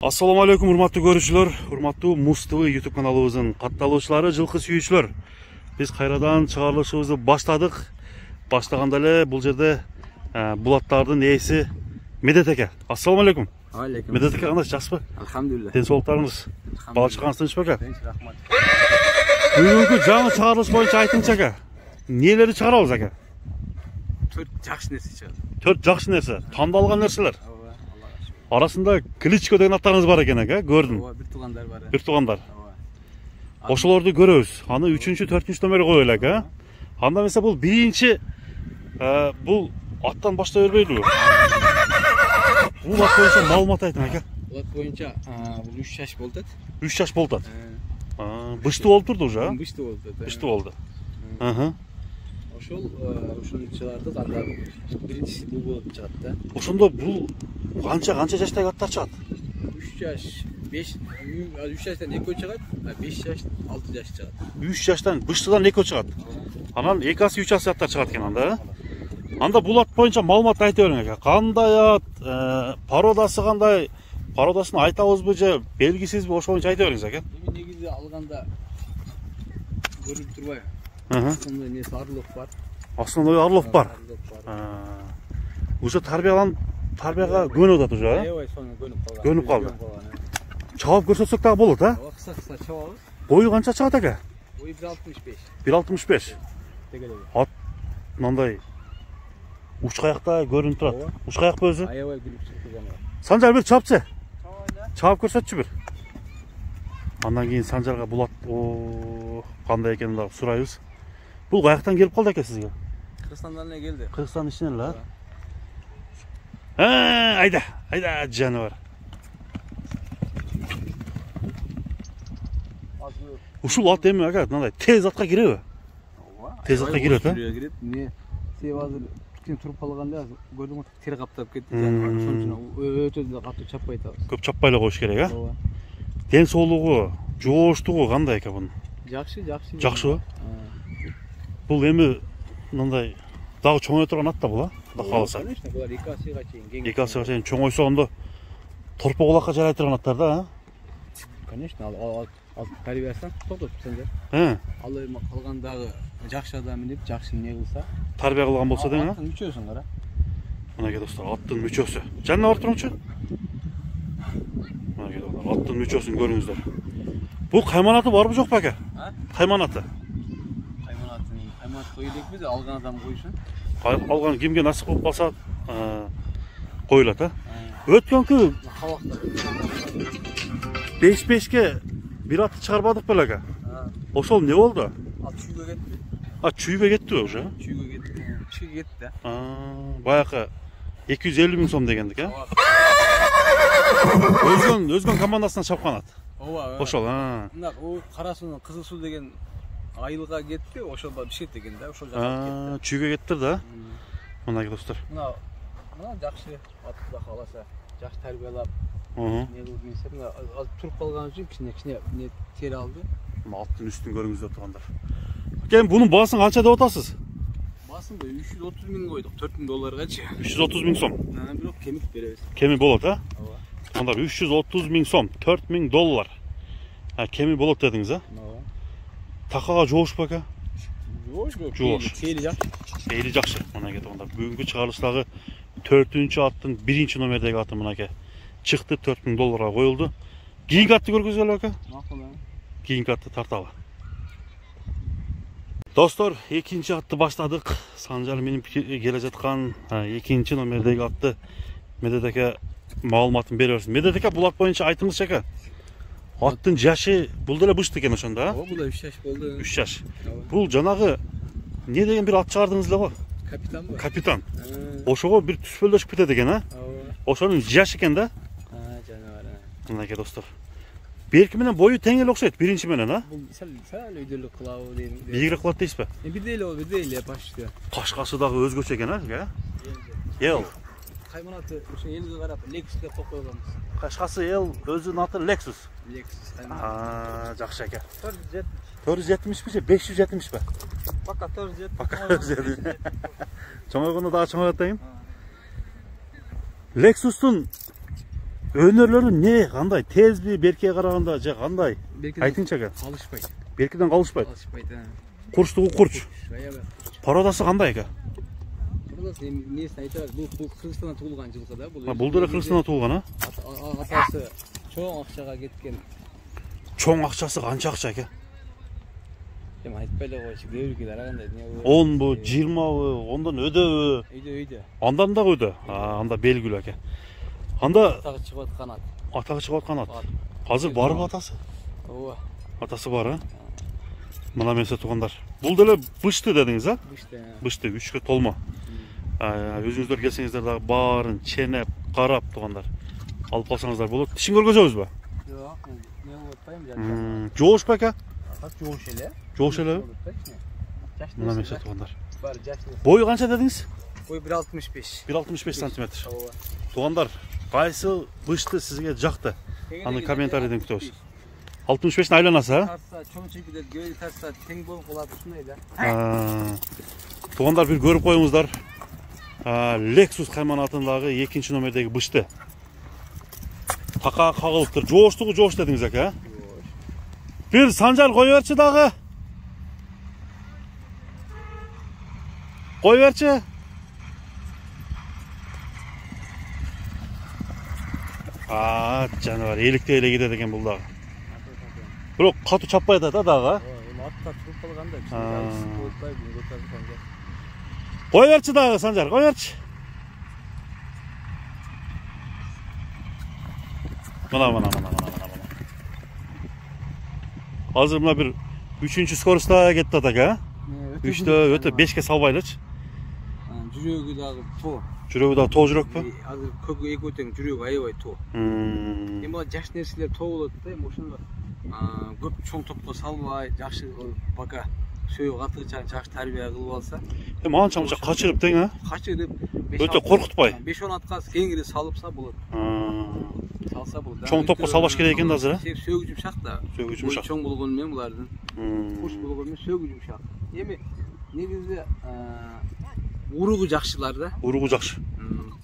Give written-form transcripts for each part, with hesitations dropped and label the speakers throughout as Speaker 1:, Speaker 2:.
Speaker 1: Assalamu alaikum, урматтуу көрүүчүлөр, урматтуу Муз ТВ YouTube каналыбыздын катталуучулары, жылкы сүйүүчүлөр. Биз кайрадан чыгарылышыбызды баштадык. Баштаганда эле бул жерде булаттардын ээси Медет эке. Ассаламу алейкум.
Speaker 2: Алейкум.
Speaker 1: Медет эке, кандай жакшысызбы?
Speaker 2: Алхамдулилlah.
Speaker 1: Ден соолуктарыңыз. Бала чыкканыңыз тынчпы эке?
Speaker 2: Тынч, рахмат.
Speaker 1: Бүгүнкү жаңы чыгарылыш боюнча айтыңызчы эке. Нелерди чыгарабыз эке?
Speaker 2: 4 жакшы нерсе чыгат.
Speaker 1: 4 жакшы нерсе, тандалган нерселер. Арасында Кличко деген аттарыңыз бар экен эке, көрдүм.
Speaker 2: Ооба, бир туугандар бар.
Speaker 1: Бир туугандар.
Speaker 2: Ооба.
Speaker 1: Ошолорду көрөбүз. Аны 3-чү, 4-чү номер коелу эке. Анда эмесе бул биринчи бул аттан баштай бербейдиби? Бул ат боюнча маалымат айтың эке.
Speaker 2: Бул ат боюнча бул 3 жаш болду.
Speaker 1: 3 жаш болду. Бышты болуп турду уже, а?
Speaker 2: Бышты болду.
Speaker 1: Бышты болду.
Speaker 2: Ошол чыгардык, анда биринчиси бул болуп чыгат да.
Speaker 1: Ошондо бул канча жаштагы аттар чыгат?
Speaker 2: 3 жаш, 5, 3 жаштан 2 чыгат, 5 жаш, 6 жаш чыгат.
Speaker 1: 3 жаштан быштыдан 2 чыгат. Анан 2 асы 3 асы аттар чыгат экен анда. Анда бул ат боюнча маалымат айтып бериң эке. Кандай ат, пародасы кандай? Пародасын айтабызбы же белгисизби? Ошол боюнча айтып бериңиз эке.
Speaker 2: Эми негизи алганда көрүп турбайбы? Ошондой нерсе Орлов бар.
Speaker 1: Основной Орлов бар. Уже тарбияга көнүп атат уже, а?
Speaker 2: Аябай сону көнүп калган.
Speaker 1: Көнүп калды. Чабып көрсөтсөк дагы болот, а?
Speaker 2: Кыса чабабыз.
Speaker 1: Бою канча чыгат эке?
Speaker 2: Бою 1.65.
Speaker 1: 1.65.
Speaker 2: Тегелеби.
Speaker 1: Ат мындай уч каякта көрүнүп турат. Уч каякпы өзү?
Speaker 2: Аябай күлүп чыгып.
Speaker 1: Санжар бир чапчы.
Speaker 2: Чабайда.
Speaker 1: Чабып көрсөтчү бир. Андан кийин Санжарга булат кандай экенин дагы сурайбыз. Бул каяктан келип калды эке сизге?
Speaker 2: Кыргызстандан эле келди.
Speaker 1: Кыргызстан ичинен эле, а? Айда, жаныбар. Ушул ат эми ага, мындай тез атка киреби?
Speaker 2: Ооба.
Speaker 1: Тез атка кирет, а?
Speaker 2: Кирет. Эмне? Себеп азыр бүткөн туруп калганда көрдүң го тери каптап кетти жаныбар. Ошон үчүн өтө да катуу чаппай атабыз.
Speaker 1: Көп чаппай эле коюш керек, а?
Speaker 2: Ооба.
Speaker 1: Ден соолугу, жооштугу кандай экен бунун?
Speaker 2: Жакшы.
Speaker 1: Жакшыбы? Бул эми мындай дагы чоңое турган ат да бул, а? Кудай кааласа.
Speaker 2: Конечно, булар 2 асыга чейин кең.
Speaker 1: 2 асыга чейин чоңойсо ондо торпо кулакка жарай турган аттар да, а?
Speaker 2: Конечно, ал тарбиясын токтоп сендер. Ал эми калгандагы жакшы адам минип, жакшы эмне кылса,
Speaker 1: Тарбия кылган болсо дең, а?
Speaker 2: Аттын мүчөсүн кара.
Speaker 1: Мынакей достор, аттын мүчөсү. Жанына барып турыңчу. Мынакей достор, аттын мүчөсүн көрүңүздөр. Бул кайманаты барбы жокпу аке? Кайманаты.
Speaker 2: Кайманат коюу элек биз алган адам коюшун.
Speaker 1: Алган кимге насип болуп калса, коюлат, а? Өткөнкү 5-5ке бир атты чыгарбадык беле аке? Ошол не болду?
Speaker 2: Ал чүйгө кетти.
Speaker 1: Чүйгө кеттиби уже?
Speaker 2: Чүйгө кетти. Чүйгө кетти.
Speaker 1: Баягы 250 миң сом дегендик, а? Өзгөн командасынан чапкан ат.
Speaker 2: Ооба.
Speaker 1: Ошол,
Speaker 2: Мына о Карасуунун Кызыл суу деген айылга кетти, ошол бишет деген да, ошол жака кетти.
Speaker 1: Чүйгө кеттир да. Мынакей достор.
Speaker 2: Мына жакшы ат Кудай кааласа, жакшы тарбиялап, не кылып нерсе, мына туруп калган үчүн кичине не тери алды.
Speaker 1: Мына аттын үстүн көрүңүздөр тургандар. Экен бунун баасын канча деп атасыз?
Speaker 2: Баасын 330 миң койдук, $4000-гачы.
Speaker 1: 330 миң сом.
Speaker 2: Бирок кемик беребиз.
Speaker 1: Кеми болот, а?
Speaker 2: Ооба.
Speaker 1: Анда 330 миң сом, $4000. Кеми болот дедиңиз, а?
Speaker 2: Ооба.
Speaker 1: Такага жоошпу аке?
Speaker 2: Жоош. Тели жакшы.
Speaker 1: Эли жакшы. Мынакей тургандар. Бүгүнкү чыгарылыштагы 4-чү аттын 1-чи номердеги аты мынакей чыкты, $4000 коюлду. Кийинки атты көргүзөлү аке?
Speaker 2: Макул.
Speaker 1: Кийинки атты тарталы. Достор, 2-чи атты баштадык. Санжар минип келе жаткан 2-чи номердеги атты Медет эке маалыматын бере берсин. Медет эке, бул ат боюнча айтыңызчы аке. Аттын жашы бул деле бышты экен ошондо, а?
Speaker 2: Ооба, бул 3 жаш болду.
Speaker 1: 3 жаш. Бул жанагы не деген бир ат чыгардыңыз эле го?
Speaker 2: Капитанбы?
Speaker 1: Капитан. Ошого бир түспөлдөшүп кетет экен, а?
Speaker 2: Ооба.
Speaker 1: Ошонун жашы экен да?
Speaker 2: Жаныбар.
Speaker 1: Мынакей достор. Берки менен бою тең эле окшойт, биринчи менен, а?
Speaker 2: Бул сал өйдөлүк кылабы дейм.
Speaker 1: Бийигирээк кылат дейсизби?
Speaker 2: Бирдей эле почти.
Speaker 1: Кашкасы дагы өзгөчө экен, а? Эл.
Speaker 2: Кайманаты ошо элге карап Lexus деп койгонбуз.
Speaker 1: Кашкасы эл өзүнүн аты Lexus.
Speaker 2: Lexus кайманат.
Speaker 1: Жакшы эке.
Speaker 2: 470.
Speaker 1: 470 же 570 бе?
Speaker 2: Пока 470.
Speaker 1: Пока 470. Чоңойгондо дагы чоңойот дейм. Lexus'тун Өнөрлөрү не кандай? Тезби, беркеге караганда же кандай? Айтыңчы ака.
Speaker 2: Калышпайт.
Speaker 1: Беркеден калышпайт.
Speaker 2: Калышпайт.
Speaker 1: Курчтугу курч.
Speaker 2: Аябай.
Speaker 1: Породасы кандай ака?
Speaker 2: Породасы эмнесин айтабыз. Бул Кыргызстанда туулган жылкы да.
Speaker 1: Бул деле Кыргызстанда туулган, а?
Speaker 2: Атасы чоң акчага кеткен.
Speaker 1: Чоң акчасы канча акча ака?
Speaker 2: Эми айтпай эле койчу. Кээ-бирге караганда эмне
Speaker 1: 10бу, 20бы, ондан өдөбү?
Speaker 2: Өйдө.
Speaker 1: Андан да өдө. Анда белгилүү ака. Анда
Speaker 2: Атагы чыгып аткан ат.
Speaker 1: атагы чыгып аткан ат. Азыр барбы атасы?
Speaker 2: Ооба.
Speaker 1: Атасы бар, а? Мына менсе туугандар. Бул деле бышты дедиңиз, а?
Speaker 2: Бышты.
Speaker 1: Бышты 3кө толмо. Өзүңүздөр келсеңиздер дагы баарын ченеп, карап туугандар. Алып калсаңыздар болот. Тишин көргөзөбүзбү?
Speaker 2: Жок, эмне болуп атпайм жана.
Speaker 1: Жоошпу ака?
Speaker 2: Так жоош эле.
Speaker 1: Жоош элеби?
Speaker 2: Жаш.
Speaker 1: Мына менсе туугандар.
Speaker 2: Бар жаш.
Speaker 1: Бою канча дедиңиз?
Speaker 2: Бой 1.65.
Speaker 1: 1.65 см.
Speaker 2: Ооба.
Speaker 1: Туугандар, кайсы бышты сизге жакты? Аны комментарийден күтөбүз. 65-тин айланасы, а?
Speaker 2: Тарса, чоң чекилер, гөй тарса, тең болуп калат ушундай да.
Speaker 1: Туугандар, бир көрүп коюңуздар. Lexus кайманатындагы 2-номердеги бышты. Така кагылыптыр. Жооштугу жоош дедиңиз ака, а? Бир Санжар кой берчи дагы. Кой берчи. Жаныбар эликтей эле кетет экен бул дагы. Бирок катуу чаппай атат, дагы.
Speaker 2: Атта туруп калганда чын болбой бүгүнкү таза.
Speaker 1: Кой берчи дагы, Санжар, кой берчи. Мына. Азыр мына бир 3-чү скоростта кетти атака, а? 3тө өтө 5ке салбайлычы.
Speaker 2: Жүрөгү дагы тоо.
Speaker 1: Жүрөгү дагы тоо жүрөкпү?
Speaker 2: Азыр көкү эки өтөң жүрөгү аябай тоо. Эми бул жаш нерселер тоо болот да, эми ошондо көп чоң топко салбай, жакшы пока сөйгө катыгыча жакшы тарбия кылып алса.
Speaker 1: Эми анча-мынча качырып тең, а?
Speaker 2: Качырып
Speaker 1: өтө коркутпай.
Speaker 2: 5-10 атка кеңири салыпса болот. Салса болот.
Speaker 1: Чоң топко салбаш керек экен да азыр, а?
Speaker 2: Сөөгү жумшак да.
Speaker 1: Сөөгү жумшак.
Speaker 2: Чоң болгону менен булардын. Куш болгону менен сөөгү жумшак. Эми негизи уругу жакшылар да.
Speaker 1: Уругу жакшы.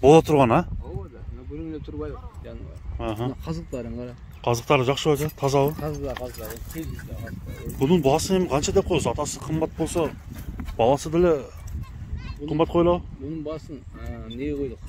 Speaker 1: Боло турган, а?
Speaker 2: Ооба да. Көрүнө турбай жаныбар. Казыктарын кара.
Speaker 1: Казыктары жакшы беле, тазабы?
Speaker 2: Таза.
Speaker 1: Бунун баасы эми канча деп коесуз? Атасы кымбат болсо, баласы деле кымбат коелобу?
Speaker 2: Бунун баасын эмнеге койдук?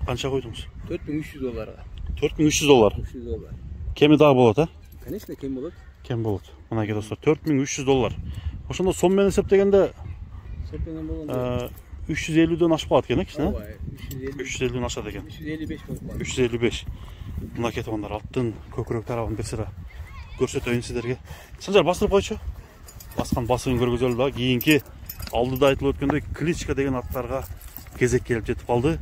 Speaker 1: Канча койдуңуз?
Speaker 2: $4300.
Speaker 1: $4300.
Speaker 2: $300.
Speaker 1: Кеми дагы болот, а?
Speaker 2: Конечно, кем болот.
Speaker 1: Кем болот. Мынакей достор, $4300. Ошондо сом менен эсептегенде
Speaker 2: Сепенен болгондо
Speaker 1: 350дөн ашпагат экен, кичине?
Speaker 2: ооба,
Speaker 1: 350дөн ашат экен.
Speaker 2: 355 болуп калды.
Speaker 1: 355. Мынакей туугандар, аттын көкүрөк тарабын бир сыра көрсөтөйүн сиздерге. Санжар басырып койчу. Баскан басыгын көргөзөлү да. Кийинки алдыда айтылып өткөндөй кличка деген аттарга кезек келип жетип калды.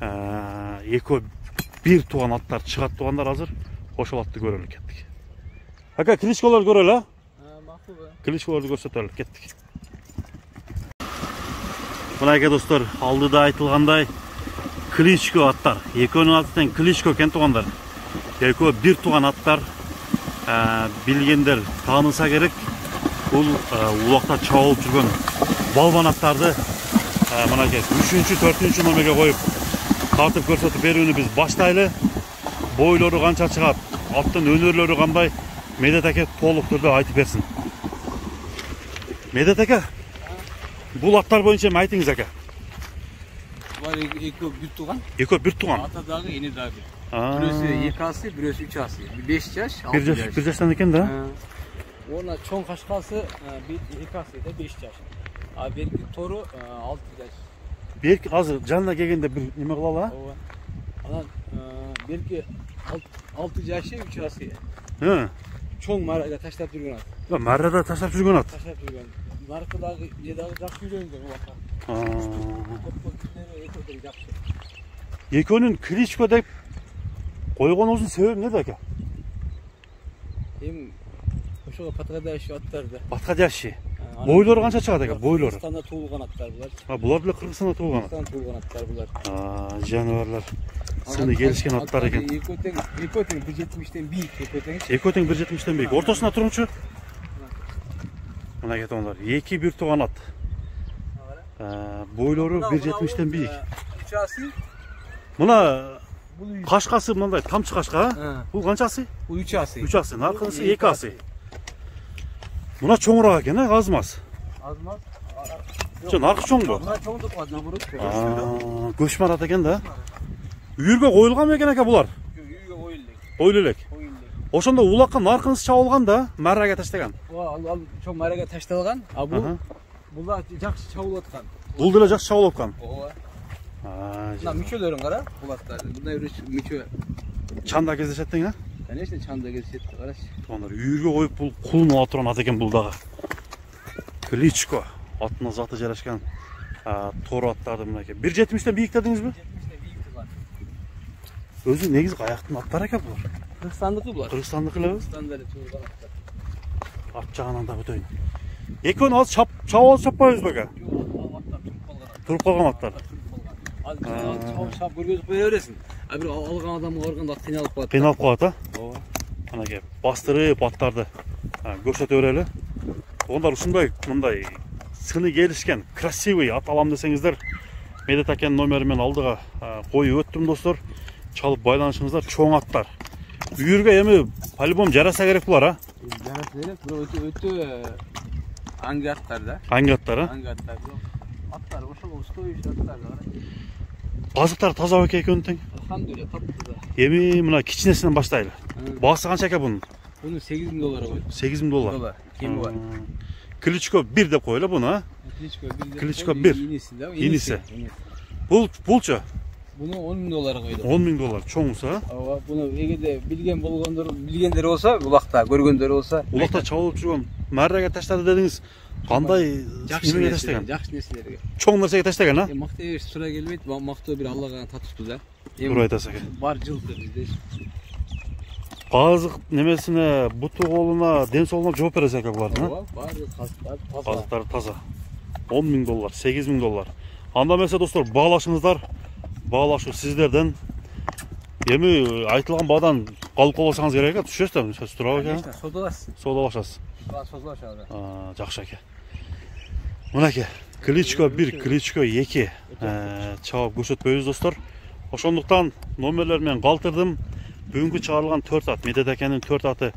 Speaker 1: Экөө бир тууган аттар чыгат туугандар азыр. Ошол атты көрөлү кеттик. Ака, кличкаларды көрөлү, а?
Speaker 2: Макул.
Speaker 1: Кличкаларды көрсөтөлү кеттик. Мынакей достор, алдыда айтылгандай кличко аттар. Экөөнүн аты тең кличко экен туугандар. Экөө бир тууган аттар. Билгендер тааныса керек. Бул улакта чабылып жүргөн балбан аттарды мынакей 3-чү, 4-чү номерге коюп тартып көрсөтүп берүүнү биз баштайлы. Бойлору канча чыгат, аттын өнөрлөрү кандай, Медет аке толук түрдө айтып берсин. Медет аке, бул аттар боюнча эми айтыңыз ака.
Speaker 2: Бар экөө бир тууган.
Speaker 1: Экөө бир тууган.
Speaker 2: Ата дагы, эне дагы. Бирөөсү 2 асы, бирөөсү 3 асы. 5 жаш, 6 жаш.
Speaker 1: Бир жаштан экен да?
Speaker 2: Ona чоң кашкасы 2 асы да 5 жаш. А берки тору 6 жаш.
Speaker 1: Берки азыр жанына келгенде бир неме кылалы, а?
Speaker 2: Ооба. Анан берки 6 жашы 3 асы. Чоң марага таштап жүргөн ат.
Speaker 1: Марада таштап жүргөн ат.
Speaker 2: Таштап жүргөн. Наркыдагы дагы жакшы үйрөнгөн улакка.
Speaker 1: Экөөнүн кличко деп койгонуңуздун себеби эмне ака?
Speaker 2: Эми ошого подходящий аттар да.
Speaker 1: Подходящий. Бойлору канча чыгат ака? Бойлору.
Speaker 2: Кыргызстанда туулган аттар булар.
Speaker 1: Булар деле Кыргызстанда туулган.
Speaker 2: Кыргызстанда туулган аттар булар.
Speaker 1: Жаныбарлар. Сыны келишкен аттар экен.
Speaker 2: Экөө тең 1.70ден бийик, экөө тең.
Speaker 1: Экөө тең 1.70ден бийик. Ортосуна турумчу? Мына кетиңиздер. 2 бир тууган ат. Бойлору 1.70ден бийик.
Speaker 2: 3 асы.
Speaker 1: Мына Кашкасы мындай тамчы кашка. Бул канчасы?
Speaker 2: Бул 3 асы.
Speaker 1: 3 асы, наркысы 2 асы. Мына чоңураак экен, азмаз.
Speaker 2: Азмаз.
Speaker 1: Жо, наркы чоңбу?
Speaker 2: Мына чоңдук бар, наоборот.
Speaker 1: Көчмөр ат экен да. Үйүргө коюлган экен ака булар.
Speaker 2: Үйгө коюлду.
Speaker 1: Коюлу элек. Ошондо улакка наркыныз чабылган да, маррага таштаган.
Speaker 2: Ал чоң маррага ташталган, а булар жакшы чабылып аткан.
Speaker 1: Бул деле жакшы чабылып аткан.
Speaker 2: Ооба. Мына мүчөлөрүн кара, булаттар. Мындай бир мүчө.
Speaker 1: Чанда кездешет дең, а?
Speaker 2: Конечно, чанда кездешет, карачы.
Speaker 1: Ондар үйүргө коюп бул кулун ала турган ат экен бул дагы. Кличко. Атына заты жарашкан. Тор аттарды мынакей. 1.70-тен бийик дедиңизби?
Speaker 2: 1.70-тен бийик турган.
Speaker 1: Өзү негизи каяктын аттары экен булар.
Speaker 2: Кыргызстандыкы булар.
Speaker 1: Кыргызстандыкы эле?
Speaker 2: Кыргызстанда эле туурган аттар.
Speaker 1: Ат жагынан да бүтөйүн. Экөөнү азыр чабып чаппайбызбы ака?
Speaker 2: Жок, аттар
Speaker 1: Туруп калган аттар.
Speaker 2: Азыр чабып көргөзүп коя бересиң. А бир алган адамга барганда ат кыйналып калат.
Speaker 1: Кыйналып калат, а?
Speaker 2: Ооба.
Speaker 1: Анакей бастырып аттарды көрсөтө берели. Ондар ушундай мындай сыны келишкен, красивый ат алам десеңиздер, Медет акенин номери менен алдыга коюп өттүм достор. Чалып байланышыңыздар, чоң аттар. Үйүргө эми по-любому жараса керек булар, а?
Speaker 2: Жараса керек, бирок өтө аңгы аттар да.
Speaker 1: Аңгы аттар, а?
Speaker 2: Аңгы аттар. Аттар ошол стоюший аттар да.
Speaker 1: Азыктар таза бекен экөнү тең.
Speaker 2: Алхамдулилля, таптыза.
Speaker 1: Эми мына кичинесинен баштайлы. Баасы канча экен бунун?
Speaker 2: Буну $8.000 койдум.
Speaker 1: $8.000.
Speaker 2: Кеми бар.
Speaker 1: Кличко 1 деп коелу буну, а? Кличко 1. Иниси. Булчу?
Speaker 2: Буну $10.000 койдум.
Speaker 1: $10.000 чоңусу, а?
Speaker 2: Ооба, буну эгерде билгендер болсо, улакта көргөндөр болсо,
Speaker 1: улакта чабылып жүргөн маррага таштады дедиңиз. Кандай немеге таштаган?
Speaker 2: Жакшы нерселерге.
Speaker 1: Чоң нерсеге таштаган, а?
Speaker 2: Мактоо эш туура келбейт, мактоо бир Аллага татышпыз да.
Speaker 1: Туура айтасыз ака.
Speaker 2: Бар жылкы бизде.
Speaker 1: Азык немесине, буту колуна, ден соолугуна жооп бересиз ака булардын, а?
Speaker 2: Ооба, баары таза.
Speaker 1: Азыктары таза. $10.000, $8.000. Анда эмесе достор, баалашыңыздар. Баалашуу сиздерден. Эми айтылган баадан калып калбасаңыз керек, түшөсүз да, сөз туурабы экен?
Speaker 2: Конечно, содаласыз.
Speaker 1: Содалашасыз.
Speaker 2: Содалашабыз.
Speaker 1: Жакшы ака. Мынакей, Кличко 1, Кличко 2 чабып көрсөтпөйбүз достор. Ошондуктан номерлер менен калтырдым. Бүгүнкү чыгарылган 4 ат, Медет акенин 4 аты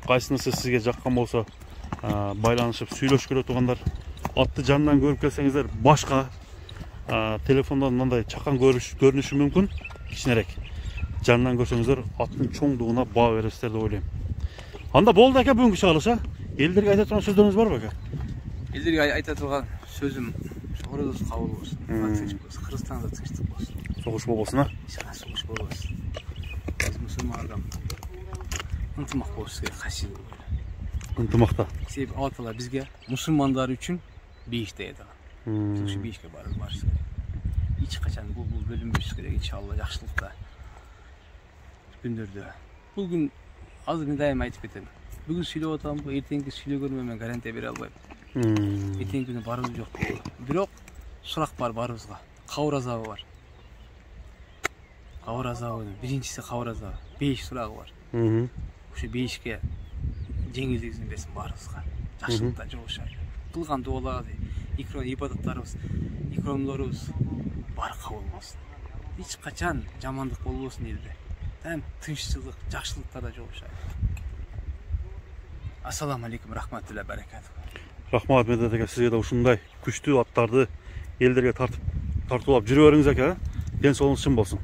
Speaker 1: кайсынысы сизге жаккан болсо, байланышып сүйлөшкүлө тургандар. Атты жанынан көрүп келсеңиздер, башка телефондон мындай чакан көрүнүшү мүмкүн, кичинерээк. Жанынан көрсөңүздөр, аттын чоңдугуна баа бересиздер деп ойлойм. Анда болду ака бүгүнкү чыгарылыш, а? Элдерге айта турган сөздөрүңүз барбы ака?
Speaker 2: Элдерге айта турган сөзүм чогорубуз кабыл болсун. Кыргызстанда тынчтык болсун.
Speaker 1: Согуш болбосун, а?
Speaker 2: Согуш болбосун. Биз мусулман адам ынтымак болушубуз керек, кайсы
Speaker 1: ынтымакта.
Speaker 2: Себеби Алла Таала бизге мусулмандар үчүн бейиш дайындаган. Биз ушу бейишке барышыбыз керек. Эч качан бул бөлүнбөшүбүз керек, иншалла жакшылыкта күндөрдө. Бул күн азыр мен дайым айтып кетем. Бүгүн сүйлөп атамбы, эртеңки сүйлөгөнүмө мен гарантия бере албайм. Эртеңки күнү барыбыз жок болот. Бирок сурак бар барыбызга. Кабыр азабы бар. Кабыр азабы, биринчиси кабыр азабы. 5 сурагы бар. Ушу бейишке жеңилдигин берсин барыбызга. Жакшылыкта жолугушайлы. Кылган дуаларыбыз, ибадаттарыбыз, икромдорубуз баары кабыл болсун. Эч качан жамандык болбосун элде. Тынччылык, жакшылыктарда жолугушайлы. Ассаламу алейкум, рахматулла баракату.
Speaker 1: Рахмат Медет ака, сизге да ушундай күчтүү аттарды элдерге тартуулап жүрө бериңиз ака. Ден соолугуңуз чын болсун.